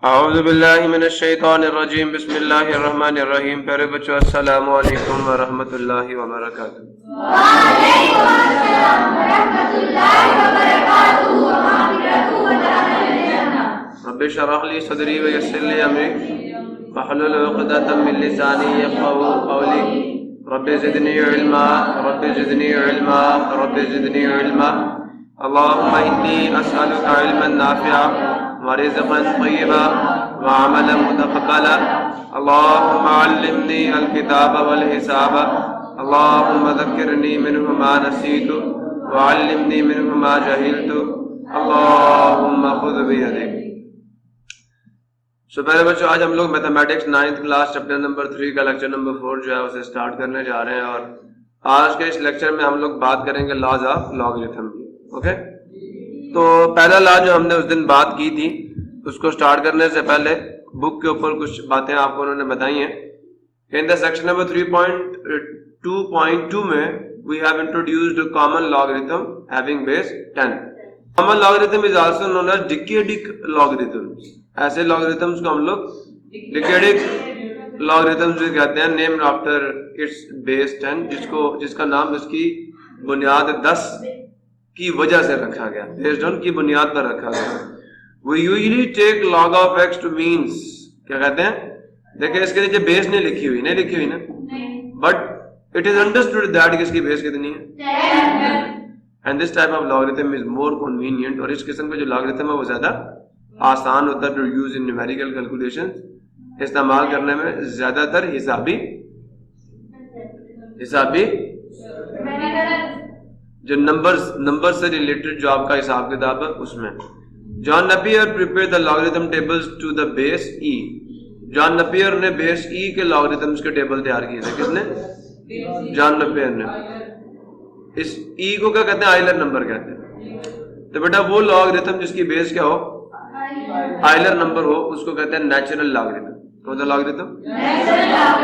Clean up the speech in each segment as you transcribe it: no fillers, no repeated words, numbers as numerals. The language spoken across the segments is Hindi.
औज़ु बिल्लाहि मिनश शैतानिर रजीम बिस्मिल्लाहिर रहमानिर रहीम। प्यारे बच्चों, अस्सलामु अलैकुम व रहमतुल्लाहि व बरकातुहू। रब्बि शरह ली सदरी व यस्सिर ली अमरी वहलुल उक़दतम मिन लिसानी यफ़क़हू क़ौली। Rabbi ज़िदनी इल्मा rabbi ज़िदनी इल्मा rabbi ज़िदनी इल्मा। अल्लाहुम्मा इन्नी अस्अलुका इल्मन नाफ़िअ व रिज़्क़न तय्यिबा व अमलन मुतक़ब्बला। अल्लाहुम्मा अल्लिमनी अल किताब वल हिसाब। अल्लाहुम्मा ज़क्किरनी मिन्हु मा नसीतु व अल्लिमनी मिन्हु मा जहिलतु। अल्लाहुम्मा खुज़ बियदिक। सो पहले बच्चों, आज हम लोग mathematics 9th class chapter number 3 का लेक्चर नंबर 4 जो है उसे स्टार्ट करने जा रहे हैं। और आज के इस लेक्चर में हम लोग बात करेंगे लॉज ऑफ लॉगरिथम की। ओके, तो पहला लॉ जो हमने उस दिन बात की थी उसको स्टार्ट करने से पहले बुक के ऊपर कुछ बातें आपको उन्होंने बताई हैं। इन द सेक्शन नंबर 3.2.2 में we have introduced common logarithm having base 10। Common logarithm is also known as decadic logarithm. ऐसे लॉगरिथम्स को हम लोग डिकेडिक लॉगरिथम्स भी कहते हैं, नेम्ड आफ्टर इट्स बेस 10, जिसका नाम इसकी बुनियाद 10 की वजह से रखा गया, बेस्ड ऑन की बुनियाद पर रखा गया। We usually take log of x to means, क्या कहते हैं? देखिए इसके नीचे बेस नहीं लिखी हुई ना, but it is understood that किसकी बेस कितनी है, and this type of logarithm is more convenient. और इस किस्म का जो लॉगरिथम है वो ज्यादा आसान होता है to use in numerical calculation, इस्तेमाल करने में ज्यादातर हिसाबी जो नंबर से रिलेटेड जो आपका हिसाब किताब है उसमें। John Napier prepare the logarithm tables two the base E. John Napier ने बेस ई के लॉगरिथम्स के टेबल तैयार किए थे। किसने? जॉन नेपियर ने। इस ई को क्या कहते हैं? आइलर नंबर कहते हैं। तो बेटा वो लॉगरिथम जिसकी बेस क्या हो, आइलर नंबर हो, उसको कहते हैं नेचुरल लॉगरिथम। कौन सा लॉगरिथम?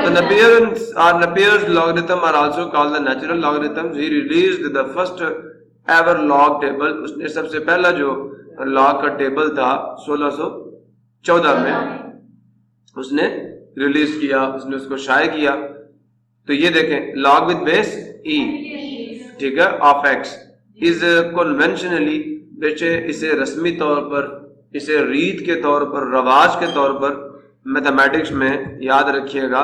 तो Napier's logarithm are also called the natural logarithms. He released the first ever log table. उसने सबसे पहला जो लॉग का टेबल था 1614 में उसने रिलीज किया, उसने उसको शाये किया। तो ये देखें, लॉग विद बेस ई, ठीक है, ऑफ एक्स इज कन्वेंशनली, इसे रस्मी तौर पर, इसे रीत के तौर पर, रवाज के तौर पर मैथमेटिक्स में याद रखिएगा।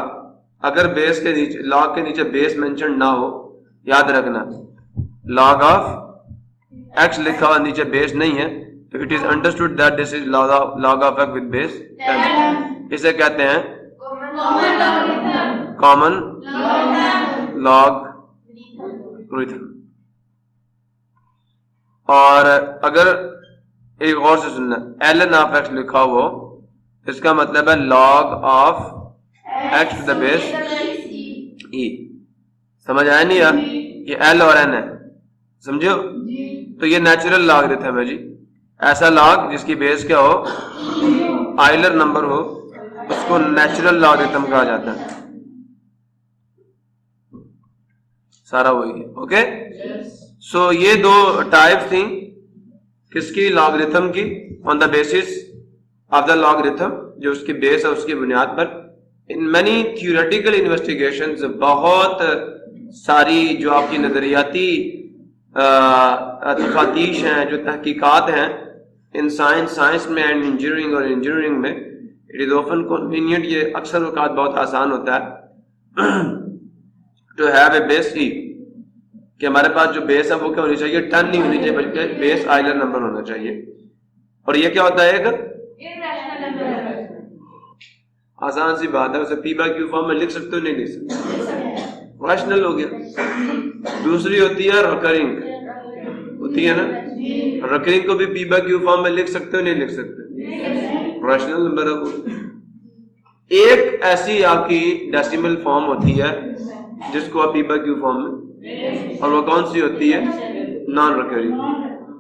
अगर बेस के नीचे, लॉग के नीचे बेस मेंशन ना हो, याद रखना लॉग ऑफ एक्स लिखा हुआ नीचे बेस नहीं है, तो it is understood that this is log of x with base 10। इसे कहते हैं कॉमन लॉगरिथम। और अगर एक और से सुनना, ln ऑफ एक्स लिखा हुआ, इसका मतलब है log of x to the base e. समझ आया नहीं यार? ये एल और एन है, समझो? तो ये नेचुरल लॉगरिथम है जी। ऐसा लॉग जिसकी बेस क्या हो, आइलर नंबर हो, उसको नेचुरल लॉगरिथम कहा जाता है। सारा वही है। ओके, सो ये दो टाइप थी किसकी? लॉगरिथम की। On the basis of the logarithm, जो उसकी बेस है उसकी बुनियाद पर। इन मैनी थियोरेटिकल इन्वेस्टिगेशंस, बहुत सारी जो आपकी नजरियाती तफातीश हैं, जो तहकीकात हैं इन साइंस में एंड इंजीनियरिंग में, इट इज ऑफन कन्वीनियंट, ये अक्सर वक़्त बहुत आसान होता है टू हैव ए बेस ई, कि हमारे पास जो बेस है वो क्या होनी चाहिए? 10 नहीं होनी चाहिए, बल्कि बेस आइलर नंबर होना चाहिए। और ये क्या होता है? एक आसान सी बात है, उसे पी बाय क्यू फॉर्म में लिख सकते हो, नहीं लिख सकते, रैशनल हो गया। दूसरी होती है रकरिंग, होती है ना, रकरिंग को भी पी बाय क्यू फॉर्म में लिख सकते हो, नहीं लिख सकते, रैशनल नंबर है वो। एक ऐसी आपकी डेसिमल फॉर्म होती है जिसको आप पी बाय क्यू फॉर्म में, और वो कौन सी होती है? नॉन रकरिंग।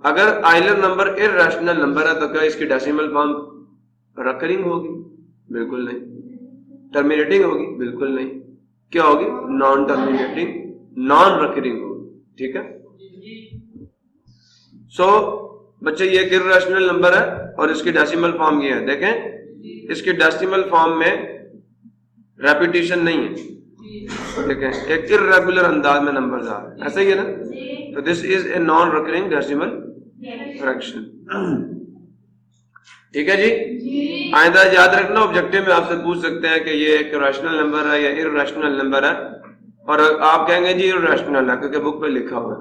अगर आइलर नंबर इरैशनल नंबर है तो क्या इसकी डेसिमल फॉर्म रकरिंग होगी? बिल्कुल नहीं। टर्मिनेटिंग होगी? बिल्कुल नहीं। क्या होगी? नॉन टर्मिनेटिंग, नॉन रकरिंग होगी। ठीक है। सो बच्चे ये इरैशनल नंबर है और इसकी डेसिमल फॉर्म ये है, देखें इसके डेसिमल फॉर्म में रेपिटेशन नहीं है, ठीक है, एक इर्रेगुलर अंदाज में नंबर आ रहे हैं, ऐसा ही है ना। तो this is a non recurring decimal fraction, ठीक है जी। आइंदा याद रखना, ऑब्जेक्टिव में आपसे पूछ सकते हैं कि ये एक रैशनल नंबर है या इर्रेशनल नंबर है, और आप कहेंगे जी इर्रेशनल है क्योंकि बुक पे लिखा हुआ है।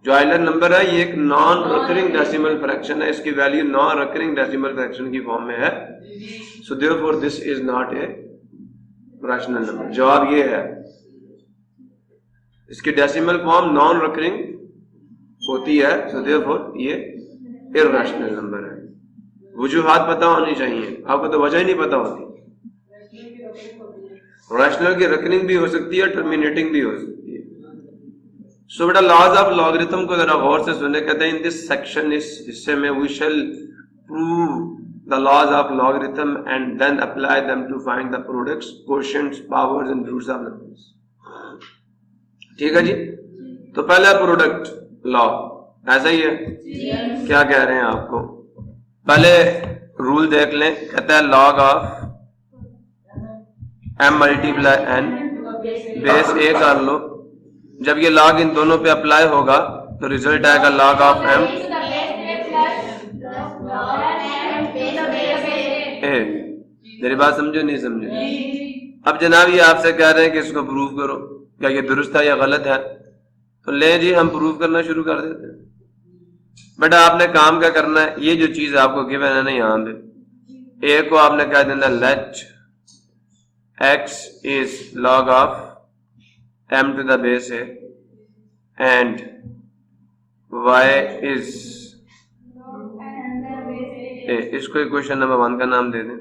जो आइलर नंबर है ये एक नॉन रिकरिंग डेसिमल फ्रैक्शन है, इसकी value non recurring decimal fraction की फॉर्म में है, so therefore this is not a rational number. जवाब ये है, इसकी डेसिमल फॉर्म नॉन रिकरिंग होती है, सो देयरफॉर ये इर्रेशनल नंबर है। वजूहात पता होनी चाहिए, आपको तो वजह ही नहीं पता होती। रैशनल की रिकरिंग भी हो सकती है, टर्मिनेटिंग भी हो सकती है। सो बेटा लॉज ऑफ लॉगरिथम को जरा गौर से सुने, कहते हैं इन दिस सेक्शन, इस हिस्से में we shall prove the laws of logarithm and then apply them to find the products, quotients, powers and roots of numbers, ठीक है जी। तो पहला प्रोडक्ट लॉ, ऐसा ही है, क्या कह रहे हैं आपको, पहले रूल देख लें, कहता है log of m multiply n base a कर लो। जब ये लॉग इन दोनों पे अप्लाई होगा तो रिजल्ट आएगा लॉग ऑफ m a। मेरी बात समझो नहीं समझो? अब जनाब ये आपसे कह रहे हैं कि इसको प्रूव करो, क्या ये दुरुस्त है या गलत है, तो ले जी हम प्रूव करना शुरू कर देते हैं। बेटा आपने काम क्या करना है, ये जो चीज आपको गिवन है ना यहाँ पे, a को आपने कह देना late x is log of m to the base a and y is a। इसको इक्वेशन नंबर 1 का नाम दे दें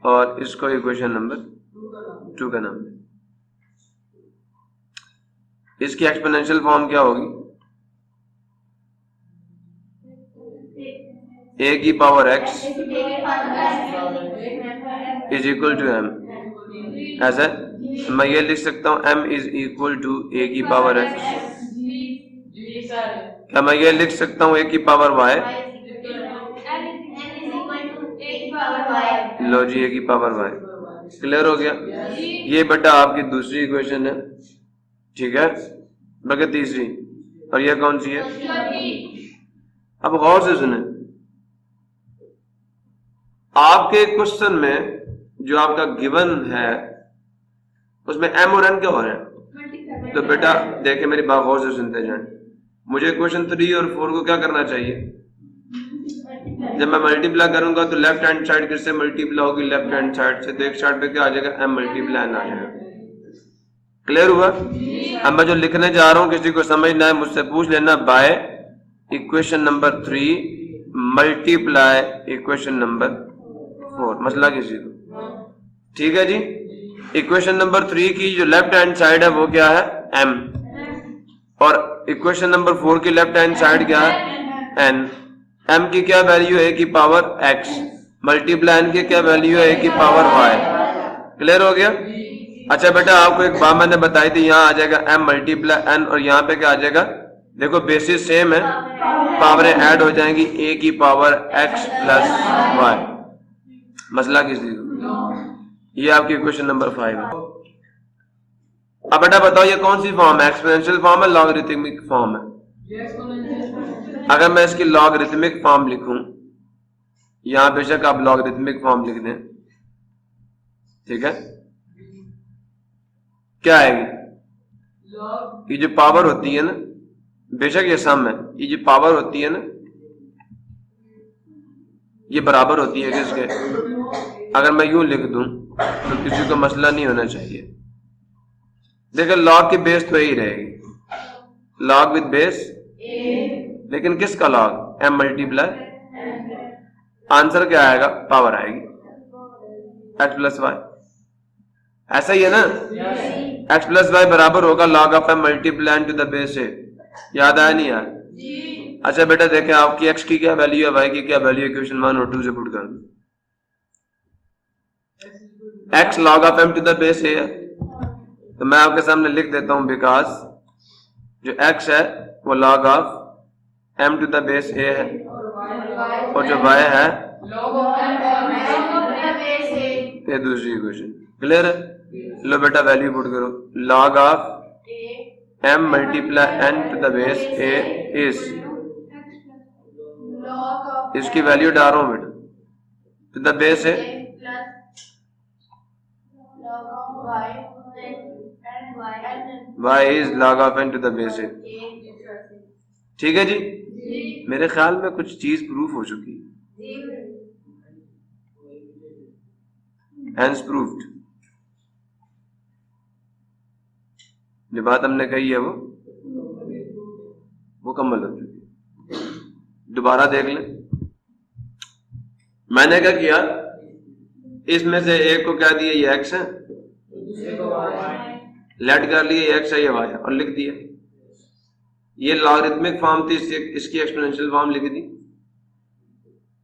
और इसको इक्वेशन नंबर 2 का नाम दें। इसकी एक्सपोनेंशियल फॉर्म क्या होगी, a की power x is equal to m, ऐसा मैं ये लिख सकता हूं m इज इक्वल टू a की पावर x। क्या मैं ये लिख सकता हूं a की पावर y, लो जी a की पावर y, क्लियर हो गया। ये बेटा आपकी दूसरी इक्वेशन है, ठीक है, बल्कि तीसरी, और ये कौन सी है। अब गौर से सुने, आपके क्वेश्चन में जो आपका गिवन है उसमें m और n क्या हो रहे हैं, तो बेटा देखे मेरी बात गौर से सुनते जाएं। मुझे क्वेश्चन 3 और 4 को क्या करना चाहिए, जब मैं मल्टीप्लाई करूंगा तो लेफ्ट हैंड साइड किससे मल्टीप्लाई होगी, लेफ्ट हैंड साइड से, तो एक साइड पे क्या आ जाएगा, m मल्टीप्लाई n आ जाएगा। क्लियर हुआ। अब मैं जो लिखने जा रहा हूं किसी को समझना है मुझसे पूछ लेना, by equation number 3 multiply equation number 4, मसला किसी को, ठीक है जी। इक्वेशन नंबर 3 की जो लेफ्ट हैंड साइड है वो क्या है, m, और इक्वेशन नंबर 4 की लेफ्ट हैंड साइड क्या है, n। m की क्या वैल्यू है, a की पावर x, मल्टीप्लाई n की क्या वैल्यू है, a की पावर y। क्लियर हो गया। अच्छा बेटा आपको एक बात मैंने बताई थी, यहाँ आ जाएगा m मल्टीप्लाई n और यहाँ पे क्या आ जाएगा, देखो बेसिस सेम है, पावरें ऐड हो जाएंगी, a की पावर x प्लस y, मसला किसी को। ये आपकी क्वेश्चन नंबर 5 है। अब बेटा बताओ ये कौन सी फॉर्म है, एक्सपोनेंशियल फॉर्म है, लॉगरिथमिक फॉर्म है। अगर मैं इसकी लॉगरिथमिक फॉर्म लिखूं, यहां बेशक आप लॉगरिथमिक फॉर्म लिख दें, ठीक है, क्या आएगी, ये जो पावर होती है ना, बेशक ये सम है, ये जो पावर होती है ना ये बराबर होती है किसके, अगर मैं यूं लिख दूं तो किसी को मसला नहीं होना चाहिए। देखो लॉग की बेस तो यही रहेगी, लॉग विद बेस, लेकिन किसका लॉग, m मल्टीप्लाई, आंसर क्या आएगा, पावर आएगी x प्लस वाई, ऐसा ही है ना। x प्लस वाई बराबर होगा log of m multiply two the base a, याद आया नहीं यार। अच्छा बेटा देखें आपकी x की क्या वैल्यू है, y की क्या वैल्यू है, इक्वेशन 1 और 2 से पुट कर दो। x log of m to the base a है, तो मैं आपके सामने लिख देता हूं बिकॉज जो x है वो log of m to the base a है और जो y है ये दूसरी इक्वेशन क्लियर है। लो बेटा वैल्यू पुट करो, log of m multiply n to the base a is, इसकी वैल्यू डाल रहा हूं बेटा, टू द बेस है y is log of n to the base है। ठीक है जी, मेरे ख्याल में कुछ चीज प्रूफ हो चुकी है, हैंस प्रूफ्ड। जो बात हमने कही है वो मुकम्मल हो चुकी है। दोबारा देख लें, मैंने क्या किया, इसमें से एक को क्या दिया ये x है, लेट कर लिए ये x है ये y है और लिख दिया। ये लॉगरिथमिक फॉर्म थी, इसकी एक्सपोनेंशियल फॉर्म लिख दी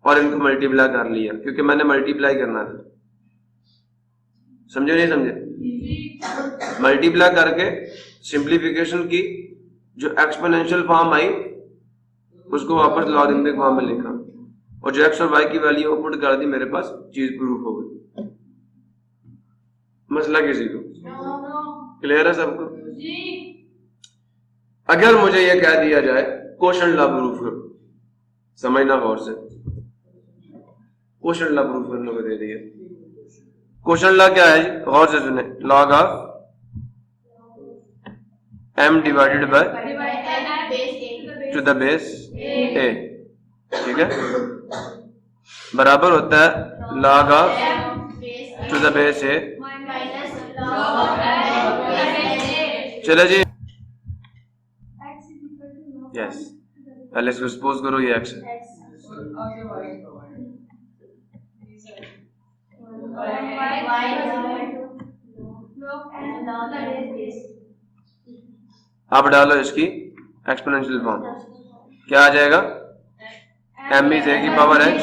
और इनको मल्टीप्लाई कर लिया, क्योंकि मैंने मल्टीप्लाई करना था। समझे नहीं समझे? मल्टीप्लाई करके सिंप्लीफिकेशन की, जो एक्सपोनेंशियल फॉर्म आई उसको वापस लॉगरिथमिक फॉर्म में लिखा और जो x और y की वैल्यू पुट कर दी, मेरे पास चीज प्रूफ हो गई। मसला किसी को क्लियर है सबको? अगर मुझे यह कह दिया जाए क्वोशंट लॉ प्रूफ करो, समझना गौर से, क्वोशंट लॉ प्रूफ करने को दे दिया। क्वोशंट लॉ क्या है, गौर से सुने, log of m divided by to the base a, ठीक है, बराबर होता है log of to the base a। चलो जी, यस, पहले इसको सपोज करो ये x है, आप डालो इसकी एक्सपोनेंशियल फॉर्म, क्या आ जाएगा, m इज a की पावर x,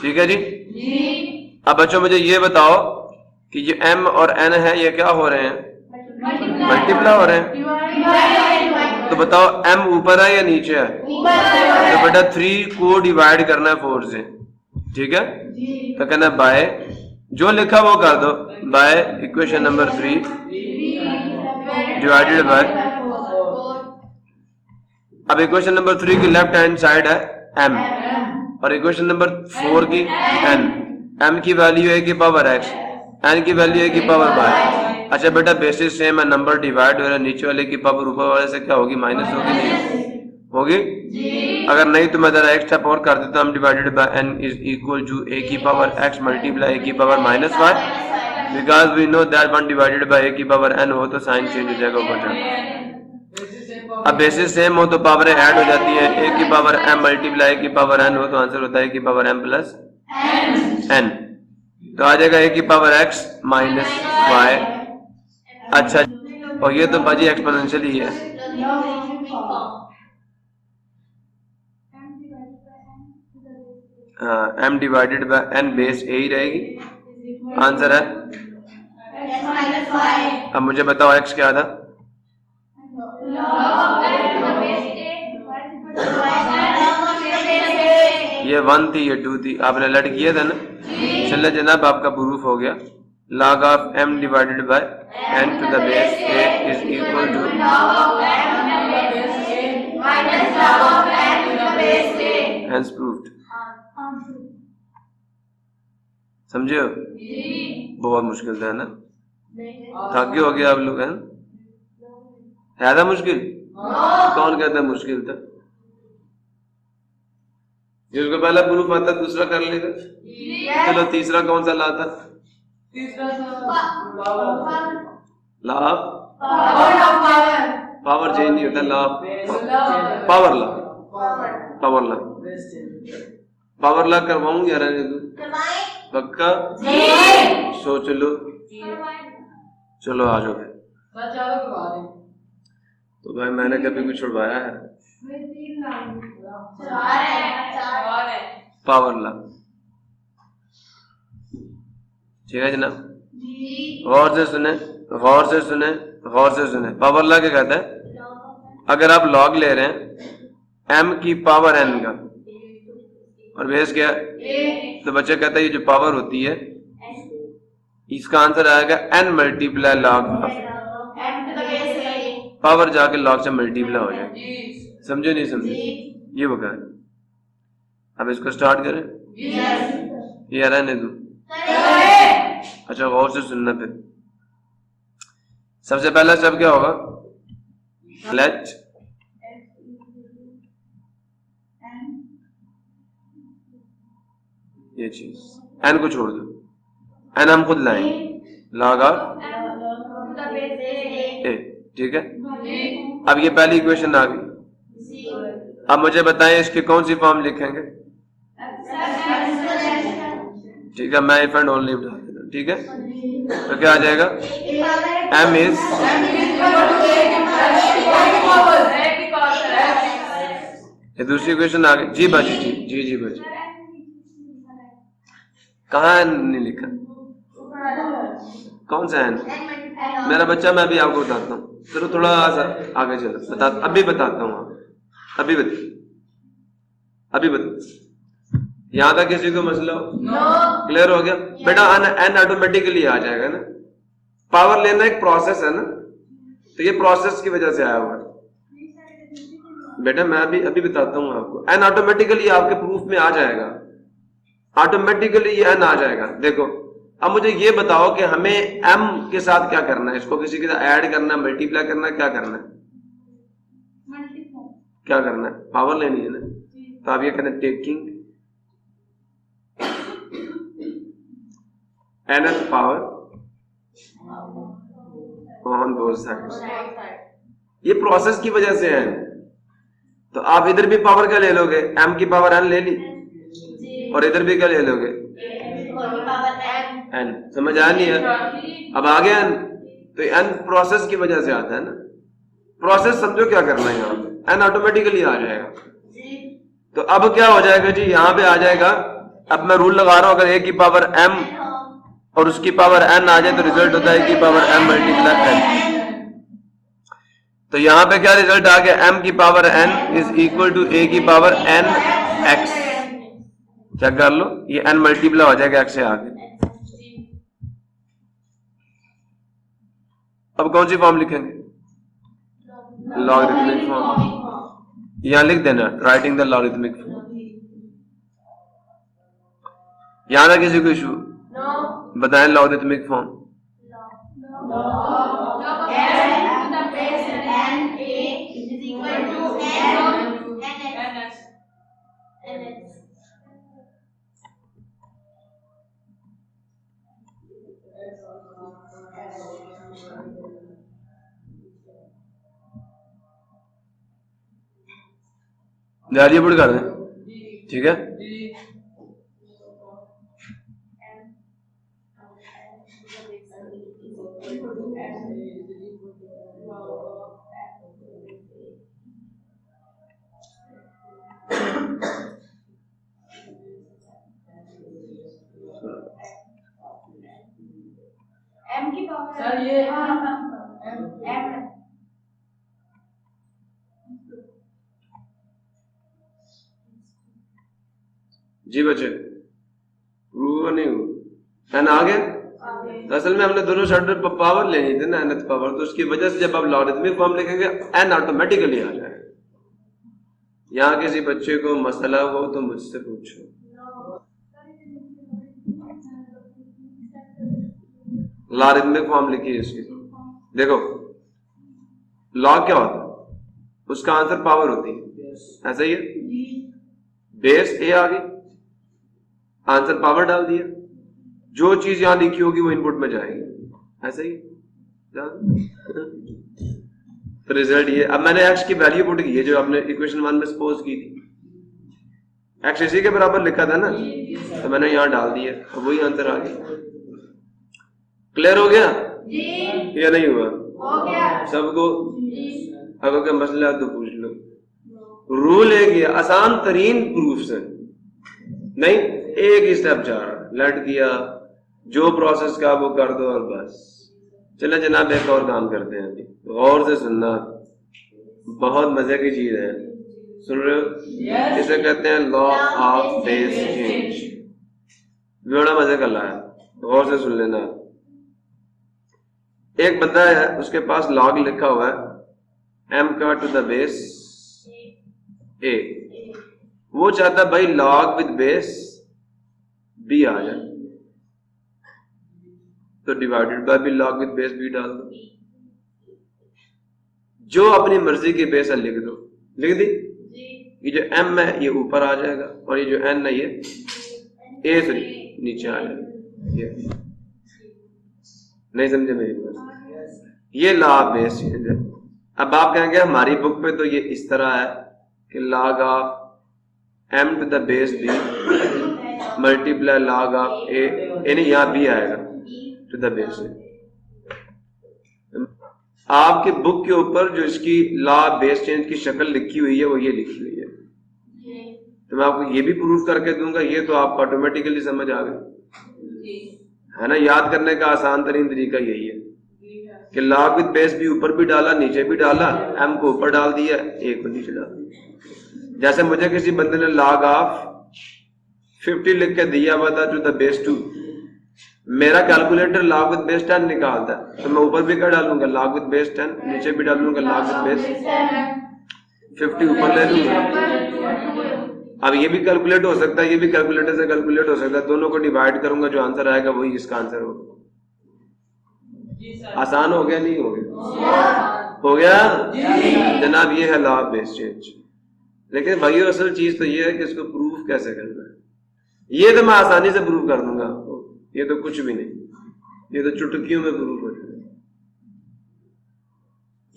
ठीक है जी। अब बच्चों मुझे ये बताओ कि ये m और n है, ये क्या हो रहे हैं, मल्टीप्लाई हो रहे हैं। तो बताओ m ऊपर है या नीचे है, तो बेटा 3 को डिवाइड करना है 4 से, ठीक है, तो कहना बाय, जो लिखा वो कर दो, by equation number 3 divided by, अब इक्वेशन नंबर 3 की लेफ्ट हैंड साइड है m और इक्वेशन नंबर 4 की n, m की वैल्यू है की पावर x, n की वैल्यू है की पावर y। अच्छा बेटा बेसिस सेम है, नंबर डिवाइड हो रहा है, नीचे वाले की पावर ऊपर वाले से क्या होगी, माइनस होगी, नहीं होगी? अगर नहीं तो मैं जरा एक स्टेप और कर देता हूं, divided by n is equal to a की पावर x मल्टीप्लाई a की power minus y, because we know that 1 divided by a की पावर n हो तो साइन चेंज हो जाएगा ऊपर जाकर। अब बेसिस सेम हो तो पावर ऐड हो जाती है, a की पावर m मल्टीप्लाई a की पावर n हो तो आंसर होता है a की पावर m प्लस n, तो आ जाएगा a की पावर x माइनस y। अच्छा, और ये तो बाजी एक्सपोनेंशियल ही है, हाँ, m divided by n base a ही रहेगी, आंसर है। अब मुझे बताओ x क्या था, ये 1 थी ये 2 थी, आपने लट किया था ना। चले जनाब, आपका प्रूफ हो गया, log of m divided by n to the base a is equal to hence proved. समझे हो? बहुत मुश्किल था ना, थके हो गया आप लोग, है था मुश्किल? कौन कहता है मुश्किल था? जिसको पहला प्रूफ आता दूसरा कर लेगा। चलो तीसरा कौन सा लाता? ला पावर चेंज नहीं होता, ला पावर ला, पावर ला, पावर ला करवाऊंगी यार, पक्का? सोच लो, चलो आ जाओ। तो भाई मैंने कभी कुछ छुड़वाया है? पावर ला, ठीक है जनाब, और से सुने, गौर से सुने, गौर से सुने। पावर लॉ क्या कहता है? अगर आप लॉग ले रहे हैं m की पावर n का और बेस क्या है, तो बच्चा कहता है ये जो पावर होती है इसका आंसर आएगा n multiply log half. Power जाके लॉग से मल्टीप्लाई हो जाएगी। समझे नहीं समझे? ये वो कहा। अब इसको स्टार्ट करें। ये रहने दो। अच्छा गौर से सुनना। फिर सबसे पहला शब्द क्या होगा? लेट ये चीज एन को छोड़ दो, एन हम खुद लाएंगे, लॉग ऑफ ए। ठीक है, अब ये पहली इक्वेशन आ गई। अब मुझे बताएं इसकी कौन सी फॉर्म लिखेंगे? ठीक है, मैं इफ एंड ओनली बता देता हूं। ठीक है, तो क्या आ जाएगा? m इज ये दूसरी इक्वेशन आ गई। जी बाजी, जी बाजी। कहाँ है? नहीं लिखा। कौन सा है? मेरा बच्चा, मैं भी आपको बताता हूँ। चलो थोड़ा सा आगे चलो, अभी बताता हूँ। अभी बता। यहां तक किसी को मसला हो? क्लियर हो गया बेटा? एन ऑटोमेटिकली आ जाएगा ना। पावर लेना एक प्रोसेस है ना, तो ये प्रोसेस की वजह से आया हुआ है बेटा। मैं अभी बताता हूँ आपको। एन ऑटोमेटिकली आपके प्रूफ में आ जाएगा, ऑटोमेटिकली ये एन आ जाएगा। देखो अब मुझे ये बताओ कि हमें एम के साथ क्या करना है? इसको किसी के साथ ऐड करना है, मल्टीप्लाई करना है, क्या करना है? क्या करना है? पावर लेनी है ना। तो आप ये कहते हैं taking nth power on both sides. ये प्रोसेस की वजह से है। तो आप इधर भी पावर क्या ले लोगे? m की पावर n ले ली, और इधर भी क्या ले लोगे? n। समझ आया नहीं है? अब आ गया n। तो n प्रोसेस की वजह से आता है ना। प्रोसेस समझो क्या करना है, यहाँ पे n ऑटोमेटिकली आ जाएगा। तो अब क्या हो जाएगा जी? यहाँ पे आ जाएगा। अब मैं रूल लगा रहा हूं, अगर a की पावर m और उसकी पावर n आ जाए तो रिजल्ट होता है a की पावर m मल्टीप्लाई n। तो यहां पे क्या रिजल्ट आ गया? m की power n is equal to a की पावर n x। चेक कर लो, ये n मल्टीप्लाई हो जाएगा x से आगे। अब कौन सी फॉर्म लिखेंगे? Logarithmic form. यहां लिख देना राइटिंग द लॉगरिथमिक फॉर्म। यहां तक किसी को इशू? बताएं लॉगरिथमिक फॉर्म। जारिए पुट कर दें। ठीक है, m की पावर सर ये m जी बच्चे प्रूव नहीं हुआ। एन आ गया? तो असल में हमने दोनों साइड पर पावर लेनी थी ना, nth पावर। तो उसकी वजह से जब आप लॉगरिथमिक फॉर्म लिखेंगे एन ऑटोमेटिकली आ जाएगा। यहाँ किसी बच्चे को मसला हो तो मुझसे पूछो। लॉगरिथमिक फॉर्म लिखिए इसकी। देखो लॉग क्या होता है? उसका आंसर पावर होती है, ऐसा ही है। बेस ए आ गई, आंसर पावर डाल दिया, जो चीज यहां लिखी होगी वो इनपुट में जाएगी, ऐसा ही। तो रिजल्ट ये। अब मैंने एक्स की वैल्यू पुट की है जो आपने इक्वेशन 1 में सपोज की थी। एक्स इसी के बराबर लिखा था ना, तो मैंने यहां डाल दिया, अब वही आंसर आ गया। क्लियर हो गया जी? या नहीं हुआ? हो गया सबको? अगर कोई मसला है तो पूछ लो। रूल एक ही, आसान तरीन प्रूफ से नहीं, एक ही स्टेप जा रहा। लेट किया, जो प्रोसेस का वो कर दो और बस चले जनाब एक और काम करते हैं अभी, गौर से सुनना, बहुत मजे की चीज है, सुन रहे हो? इसे कहते हैं लॉ ऑफ बेस चेंज। बड़ा मजे का ला है, गौर से सुन लेना। एक बंदा है, उसके पास लॉग लिखा हुआ है m का टू द बेस a, वो चाहता भाई लॉग विद बेस b आ जाए, तो डिवाइडेड बाय भी लॉग विद बेस b डाल दो, जो अपनी मर्जी की बेस है लिख दो, लिख दी। ये जो m है ये ऊपर आ जाएगा और ये जो n है ये a सॉरी नीचे आ जाएगा। ये नहीं समझे मेरी बात? ये लॉ ऑफ बेस चेंज है। अब आप कहेंगे हमारी बुक पे तो ये इस तरह है कि log of m to the base b multiply log of a, यानी यहाँ b आएगा टू द बेस a। आपकी बुक के ऊपर जो इसकी लॉ ऑफ बेस चेंज की शक्ल लिखी हुई है वो ये लिखी हुई है, तो मैं आपको ये भी प्रूफ करके दूंगा, ये तो आपको ऑटोमेटिकली समझ आ गई है ना। याद करने का आसान तरीन तरीका यही है कि लॉग विद बेस भी ऊपर भी डाला नीचे भी डाला, m को ऊपर डाल दिया a को नीचे डाल दिया। जैसे मुझे किसी बंदे ने लॉग ऑफ 50 लिख के दिया हुआ था टू द बेस 2, मेरा कैलकुलेटर लॉग विद बेस 10 निकालता है, तो मैं ऊपर भी क्या डालूंगा लॉग विद बेस 10, नीचे भी डालूंगा लॉग विद बेस 50 ऊपर ले लूंगा। अब ये भी कैलकुलेट हो सकता है, ये भी कैलकुलेटर से कैलकुलेट हो सकता है, दोनों को डिवाइड करूंगा, जो आंसर आएगा वही इसका आंसर होगा। आसान हो गया नहीं हो गया? हो गया जनाब। ये है लॉ ऑफ बेस चेंज। लेकिन भाइयों असल चीज तो ये है कि इसको प्रूफ कैसे करना है। ये तो मैं आसानी से प्रूफ कर दूंगा आपको, ये तो कुछ भी नहीं, ये तो चुटकियों में प्रूफ हो जाएगा।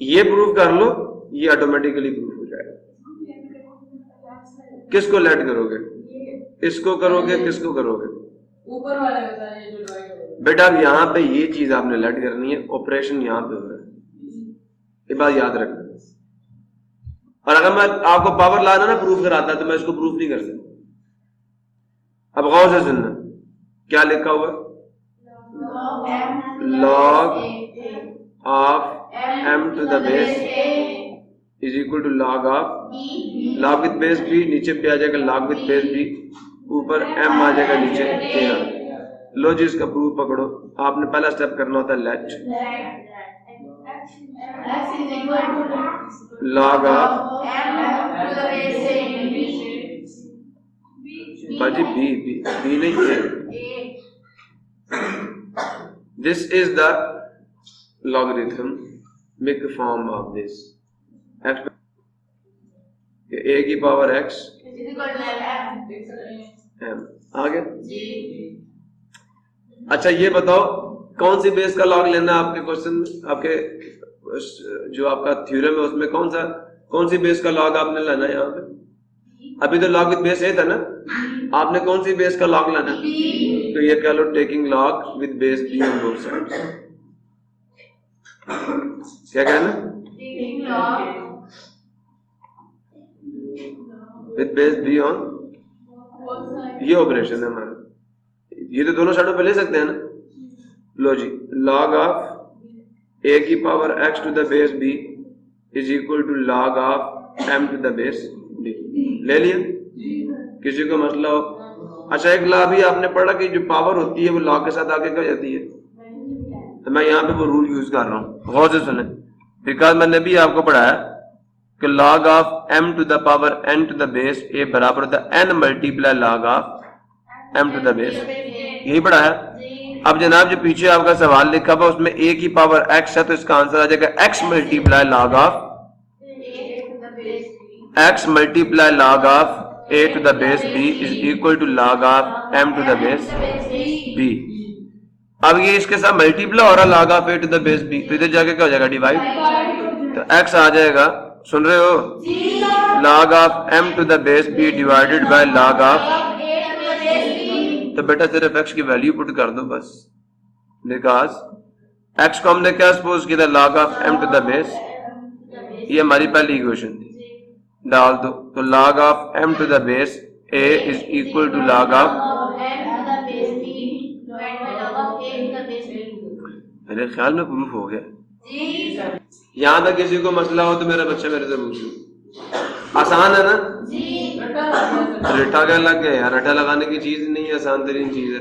ये प्रूफ कर लो, ये ऑटोमेटिकली प्रूफ हो जाएगा। किसको लेट करोगे? इसको करोगे, किसको करोगे? ऊपर वाले बताइए जो डिवाइड होगा। बेटा अब यहाँ पे ये चीज आपने लेट करनी है, ऑपरेशन यहाँ पे हो रहा है, ये बात याद रखना। और अगर मैं आपको पावर लाना ना प्रूफ कराता तो मैं इसको प्रूफ नहीं कर सकता। अब गौर से सुनना, क्या लिखा हुआ? Log of m to the base is equal to log of log with base b, नीचे पे आ जाएगा लॉग विद बेस b, ऊपर m आ जाएगा नीचे a। लो जी इसका प्रूफ पकड़ो। आपने पहला स्टेप करना होता है लेट लॉग ऑफ बाजी b नहीं है, this is the logarithmic form of this x, a की पावर x m आ गया। अच्छा ये बताओ कौन सी बेस का लॉग लेना है आपके क्वेश्चन में, आपके जो आपका थ्योरम है उसमें कौन सी बेस का लॉग आपने लेना है? यहाँ पे अभी तो लॉग विद बेस ए था ना, आपने कौन सी बेस का लॉग लेना है? तो ये कह लो taking log with base B on both sides. क्या कहना? विद बेस बी ऑन, ये ऑपरेशन है हमारा, ये तो दोनों साइडों पे ले सकते हैं ना। लो जी लॉग ऑफ a की power x to the base b is equal to log of m to the base b। ले लिया? किसी को मसला हो? अच्छा एक लॉ भी आपने पढ़ा कि जो पावर होती है वो लॉग के साथ आगे क्या जाती है, तो मैं यहाँ पे वो रूल यूज कर रहा हूँ, गौर से सुने। बिकॉज मैंने भी आपको पढ़ाया कि log of m to the power n to the base a बराबर होता है n multiply log of m to the base, यही पढ़ाया। अब जनाब जो पीछे आपका सवाल लिखा हुआ उसमें a की पावर x है, तो इसका आंसर आ जाएगा x multiply log of x multiply log of a to the base b is equal to log of m to the base b। अब ये इसके साथ मल्टीप्लाई हो रहा log of a to the base b, तो इधर जाके क्या हो जाएगा डिवाइड, तो x आ जाएगा, सुन रहे हो, log of m to the base b divided by log of, तो बेटा सिर्फ x की वैल्यू पुट कर दो बस, बिकॉज x को हमने क्या सपोज किया था log of m to the base, ये हमारी पहली इक्वेशन थी, डाल दो, तो log of m to the base a is equal to log of, मेरे ख्याल में प्रूफ हो गया। जी सर। यहाँ तक किसी को मसला हो तो मेरा बच्चा मेरे से पूछ लो, आसान है ना? रट्टा क्या लग गया यार, रट्टा लगाने की चीज नहीं है, आसान तरीन चीज है।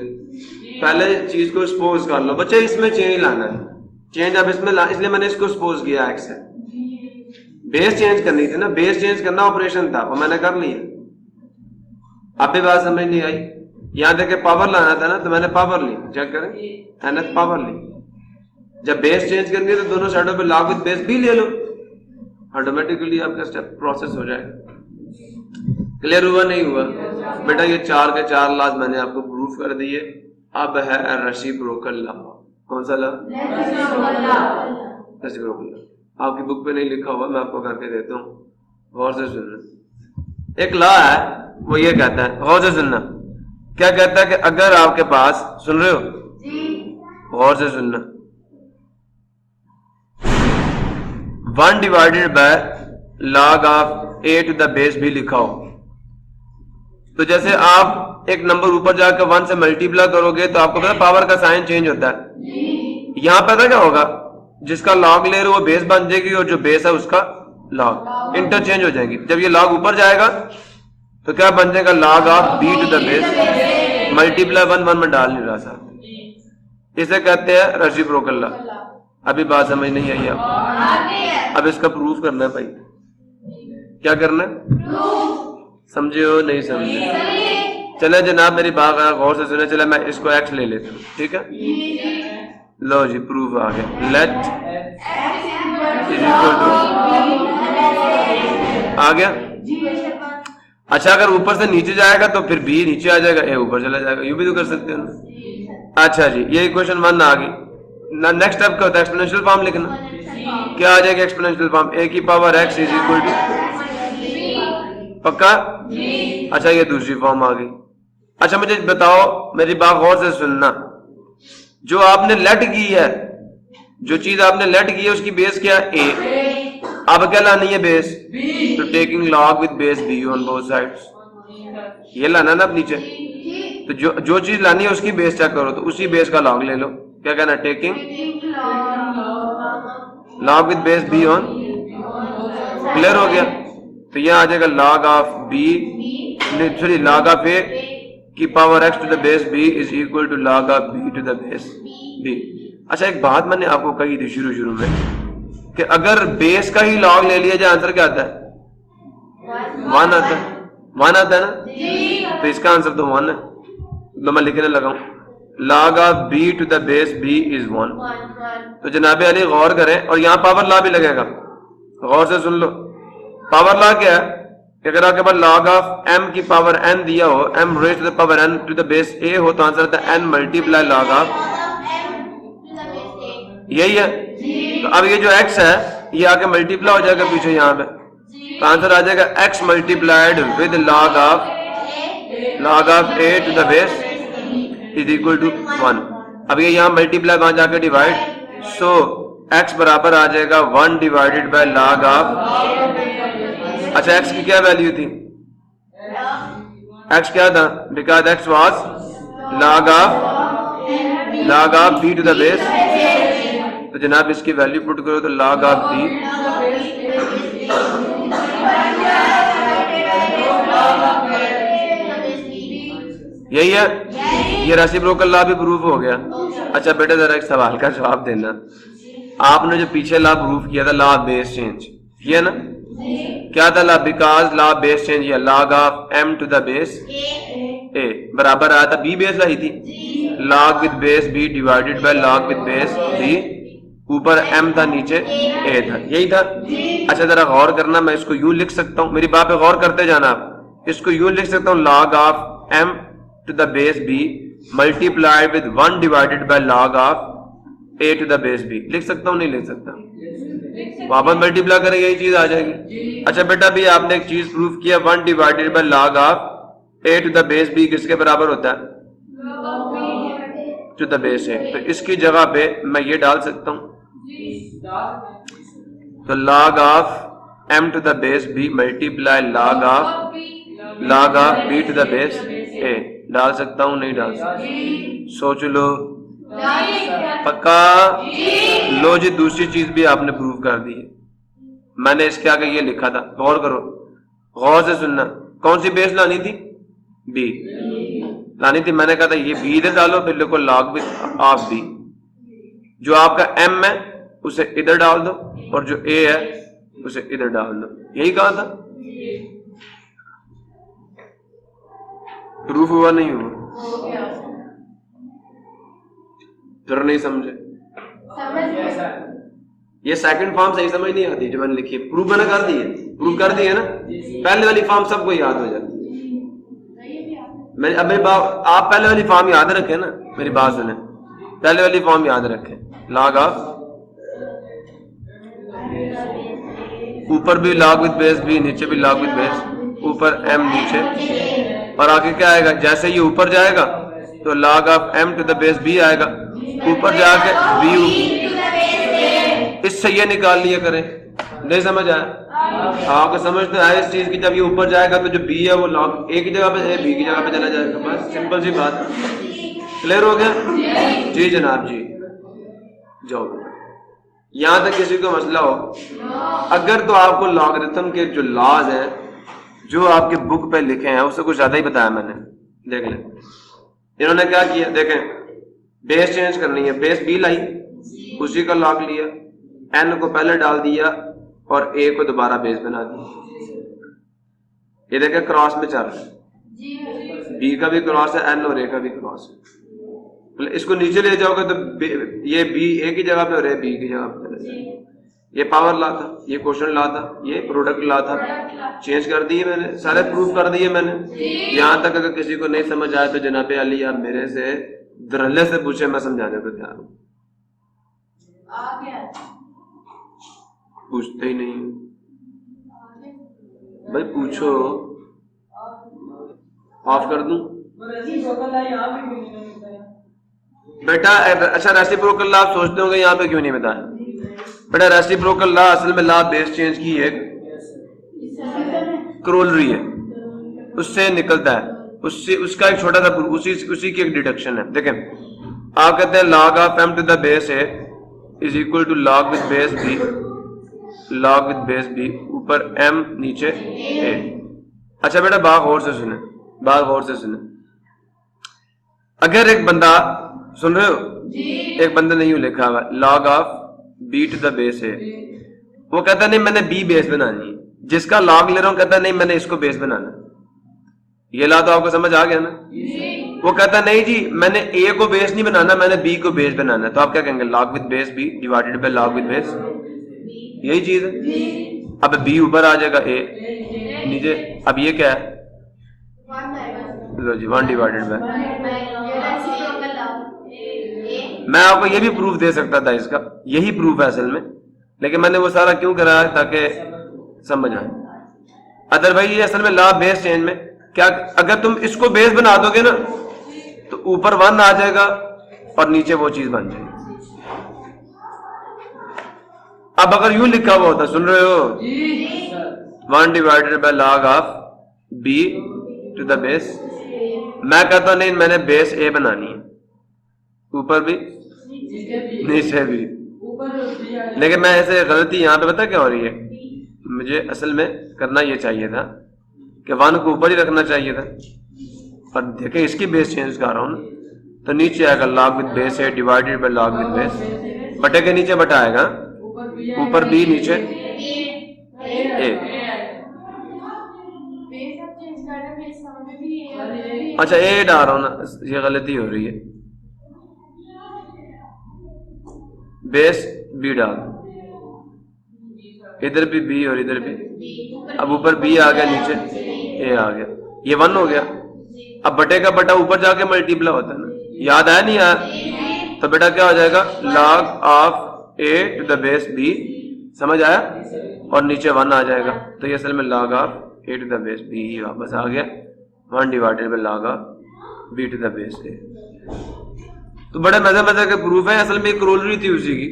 पहले चीज को स्पोज कर लो बच्चे, इसमें चेंज लाना है, चेंज अब इसमें इसलिए मैंने इसको स्पोज किया एक्स है। बेस चेंज करनी थी ना, बेस चेंज करना ऑपरेशन था, वो मैंने कर लिया। अब भी बात समझ नहीं आई? यहाँ देखे पावर लाना था ना, तो मैंने पावर ली, चेक करें एनएफ पावर ली। जब बेस चेंज करनी है तो दोनों साइडों पे लॉग विद बेस भी ले लो, ऑटोमेटिकली आपका स्टेप प्रोसेस हो जाएगा। क्लियर हुआ नहीं हुआ? बेटा ये 4 के 4 लॉज मैंने आपको प्रूफ कर दिए। अब है रेसिप्रोकल लॉ। कौन सा लॉ? Reciprocal law. आपकी बुक पे नहीं लिखा हुआ, मैं आपको करके देता हूँ, गौर से सुनना। एक लॉ है, वो ये कहता है, गौर से सुनना, क्या कहता है कि अगर आपके पास, सुन रहे हो? गौर से सुनना, 1 divided by log of a to the base b लिखा हो, तो जैसे आप एक नंबर ऊपर जाकर 1 से मल्टीप्लाई करोगे तो आपको पता पावर का साइन चेंज होता है। यहां पता क्या होगा, जिसका log ले रहे हो वो बेस बन जाएगी और जो बेस है उसका log, इंटरचेंज हो जाएंगी। जब ये log ऊपर जाएगा तो क्या बन जाएगा, log of b to the base, multiply 1 1 में डाल नहीं रहा साहब, इसे कहते हैं रेसिप्रोकल लॉ। अभी बात समझ नहीं आई आप? अब इसका प्रूफ करना है भाई। क्या करना है? समझे हो नहीं समझे? चले जनाब मेरी बात गौर से सुने, चले मैं इसको एक्स ले लेता हूँ, ठीक है? लो जी प्रूफ आ गया, लेट आ गया। अच्छा अगर ऊपर से नीचे जाएगा तो फिर बी नीचे आ जाएगा, ए ऊपर चला जाएगा, यू भी तो कर सकते हो ना। अच्छा जी ये इक्वेशन 1 आ गई ना। नेक्स्ट स्टेप क्या होता है, एक्सपोनेंशियल फॉर्म लिखना। क्या आ जाएगा एक्सपोनेंशियल फॉर्म, a की power x is equal to, पक्का? अच्छा ये दूसरी फॉर्म आ गई। अच्छा मुझे बताओ, मेरी बात गौर से सुनना, जो आपने लेट की है, जो चीज आपने लेट की है उसकी बेस क्या है, a। अब क्या लानी है बेस, तो taking log with base b on both sides, ये लाना ना अब नीचे। तो जो चीज लानी है उसकी बेस चेक करो, तो उसी बेस का log ले लो। क्या कहना, taking log with base b on, clear हो गया? तो यह आ जाएगा log of b, sorry log of a की power x to the base b is equal to log of b to the base b। अच्छा एक बात मैंने आपको कही थी शुरू में कि अगर बेस का ही log ले लिया जाए आंसर क्या आता है, 1 आता है। 1 आता है ना, तो इसका आंसर तो 1 है। तो मैं लिखने लगा हूं log of b to the base b is 1। तो जनाबे अली गौर करें, और यहाँ पावर लॉ भी लगेगा, गौर से सुन लो। पावर लॉ क्या है कि अगर आपके पास log ऑफ m की पावर n दिया हो, m raise to the power n to the base a हो, तो आंसर आता है n मल्टीप्लाई log ऑफ, यही है। तो अब ये जो x है ये आके मल्टीप्लाई हो जाएगा पीछे यहाँ पे, तो आंसर आ जाएगा x multiplied with log of a to the base is equal to 1। अब ये यहाँ मल्टीप्लाई वहां जाकर डिवाइड, सो x बराबर आ जाएगा 1 डिवाइडेड बाय log ऑफ, अच्छा x की क्या वैल्यू थी, x क्या था, because x was log of b to the base. तो जनाब इसकी वैल्यू पुट करो तो log ऑफ b, यही है, ये रेसिप्रोकल लॉ भी प्रूफ हो गया। अच्छा बेटा जरा एक सवाल का जवाब देना, आपने जो पीछे लॉ प्रूफ किया था, लॉ ऑफ बेस चेंज, ये ना क्या था law, because law of base change, ये log of m to the base a बराबर आया था b बेस लाई थी, log with base b divided by log with base b, ऊपर m था नीचे a था, यही था। अच्छा जरा गौर करना, मैं इसको यूं लिख सकता हूं, मेरी बात पे गौर करते जाना आप, इसको यूं लिख सकता हूं log of m to the base b multiplied with 1 divided by log of a to the base b, लिख सकता हूं नहीं लिख सकता, वापस मल्टीप्लाई करें यही चीज आ जाएगी। अच्छा बेटा भी आपने एक चीज प्रूफ किया, 1 divided by log of a to the base b किसके बराबर होता है, टू द बेस a। तो इसकी जगह पे मैं ये डाल सकता हूं, तो log of m to the base b multiply log of b to the base a, डाल सकता हूं नहीं डाल सकता, सोच लो पक्का? लो जी, दूसरी चीज भी आपने प्रूव कर दी है। मैंने इसके आगे ये लिखा था, गौर करो, गौर से सुनना। कौन सी बेस लानी थी? बी लानी थी। मैंने कहा था ये बी इधर डालो, फिर लिखो लॉग विद ऑफ बी। जो आपका एम है उसे इधर डाल दो, और जो ए है उसे इधर डाल दो। यही कहा था। प्रूफ हुआ नहीं हुआ? जरा नहीं समझे? ये सेकंड फॉर्म सही समझ नहीं आती जो मैंने लिखी है। प्रूफ मैंने कर दी है, प्रूफ कर दी है ना। पहले वाली फॉर्म सबको याद हो जाती है। मैं अब मेरी बात, आप पहले वाली फॉर्म याद रखें ना, मेरी बात सुने। पहले वाली फॉर्म याद रखें, लॉग ऑफ, ऊपर भी लॉग विद बेस बी, नीचे भी लॉग विद बेस, ऊपर एम नीचे, और आगे क्या आएगा? जैसे ये ऊपर जाएगा तो log of m to the base b आएगा, ऊपर जाके b, इससे ये निकाल लिया करें। नहीं समझ आया? आपको समझ तो आया इस चीज की। जब ये ऊपर जाएगा तो जो b है वो log a की जगह पे b की जगह पे चला जाएगा। बस सिंपल सी बात। क्लियर हो गया? जी जनाब जी, जाओ। यहां तक किसी को मसला हो, अगर तो आपको लॉगरिथम के जो लॉज हैं जो आपके बुक पे लिखे हैं उससे कुछ ज्यादा ही बताया मैंने। देख लें इन्होंने क्या किया, देखें, बेस चेंज करनी है, बेस बी लाई, उसी का लॉग लिया, एन को पहले डाल दिया और ए को दोबारा बेस बना दिया। ये देखें क्रॉस में चल रहा है, बी का भी क्रॉस है, एन और ए का भी क्रॉस है। इसको नीचे ले जाओगे तो ये बी ए की जगह पे और ए बी की जगह पे चले जाएगा। ये पावर ला था, ये क्वेश्चन ला था, ये प्रोडक्ट ला था, चेंज कर दिए मैंने, सारे प्रूफ कर दिए मैंने। यहां तक अगर किसी को नहीं समझ आए तो जनाबे अली आप मेरे से धरल्ले से पूछे, मैं समझाने को तैयार हूं। पूछते ही नहीं भाई, पूछो। ऑफ कर दूं बेटा? अच्छा, रेसिप्रोकल लॉ आप सोचते होंगे यहाँ पे क्यों नहीं बताया? बेटा रेसिप्रोकल लॉ असल में लॉ बेस चेंज की एक क्रोलरी है, उससे निकलता है, उससे उसका एक छोटा सा उसी की एक डिडक्शन है। देखें, आप कहते हैं log of m to the base a is equal to log with base b, log with base b, ऊपर m नीचे a। अच्छा बेटा बात गौर से सुने, बात गौर से सुने। अगर एक बंदा, सुन रहे हो, एक बंदा नहीं लिखा हुआ log of b to the base a, वो कहता नहीं मैंने b बेस बनानी है, जिसका log ले रहा हूं कहता नहीं मैंने इसको बेस बनाना। ये ला तो आपको समझ आ गया ना? वो कहता नहीं जी मैंने a को बेस नहीं बनाना, मैंने b को बेस बनाना है। तो आप क्या कहेंगे? log with base b divided by log with base, यही चीज है। अब b ऊपर आ जाएगा, a नीचे, अब ये क्या है? लो जी 1 डिवाइडेड बाय। मैं आपको ये भी प्रूफ दे सकता था, इसका यही प्रूफ है असल में, लेकिन मैंने वो सारा क्यों कराया ताकि समझ आए। अदरवाइज ये असल में लॉ बेस चेंज में क्या, अगर तुम इसको बेस बना दोगे ना तो ऊपर 1 आ जाएगा और नीचे वो चीज बन जाएगी। अब अगर यूं लिखा हुआ होता, सुन रहे हो, 1 divided by log of b to the base, मैं कहता नहीं मैंने बेस a बनानी है, ऊपर भी नीचे भी। लेकिन मैं ऐसे गलती यहाँ पे पता क्या हो रही है, मुझे असल में करना ये चाहिए था कि 1 को ऊपर ही रखना चाहिए था, पर देखे इसकी बेस चेंज कर रहा हूँ ना, तो नीचे आएगा log with base a divided by log with base, बटे के नीचे बटा आएगा, ऊपर b नीचे a। अच्छा a डाल रहा हूँ ना, ये गलती हो रही है, बेस b डाल, इधर भी b और इधर भी, अब ऊपर b आ गया, नीचे a आ गया, ये 1 हो गया। अब बटे का बटा ऊपर जाके मल्टीप्लाई होता है ना, याद आया नहीं आया? तो बेटा क्या हो जाएगा? log of a to the base b, समझ आया? और नीचे 1 आ जाएगा, तो ये असल में log of a to the base b ही वापस आ गया, 1 divided by log of b to the base a। तो बड़े मजे मजे के प्रूफ है, असल में एक क्रोलरी थी उसी की।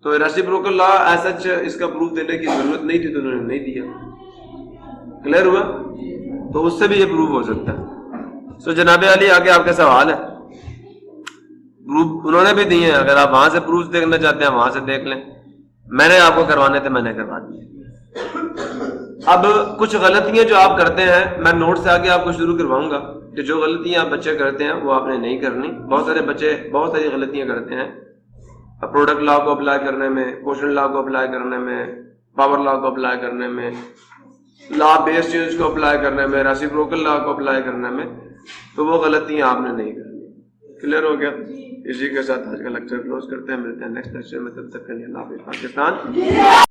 तो रेसिप्रोकल लॉ ऐसा इसका प्रूफ देने की जरूरत नहीं थी, तो उन्होंने नहीं दिया। क्लियर हुआ? तो उससे भी ये प्रूफ हो सकता है। सो जनाबे अली आगे आपका सवाल है, प्रूफ उन्होंने भी दिए हैं, अगर आप वहां से प्रूफ देखना चाहते हैं वहां से देख लें। मैंने आपको करवाने थे, मैंने करवा दिए। अब कुछ गलतियां जो आप करते हैं, मैं नोट से आगे आपको शुरू करवाऊंगा कि जो गलतियां आप बच्चे करते हैं वो आपने नहीं करनी। बहुत सारे बच्चे बहुत सारी गलतियां करते हैं प्रोडक्ट लॉ को अप्लाई करने में, क्वोशंट लॉ को अप्लाई करने में, पावर लॉ को अप्लाई करने में, लॉ बेस चेंज को अप्लाई करने में, रेसिप्रोकल लॉ को अप्लाई करने में, तो वो गलतियां आपने नहीं करनी। क्लियर हो गया? इसी के साथ आज का लेक्चर क्लोज करते हैं, मिलते हैं नेक्स्ट लेक्चर में, तब तक के लिए अल्लाह हाफिज़। पाकिस्तान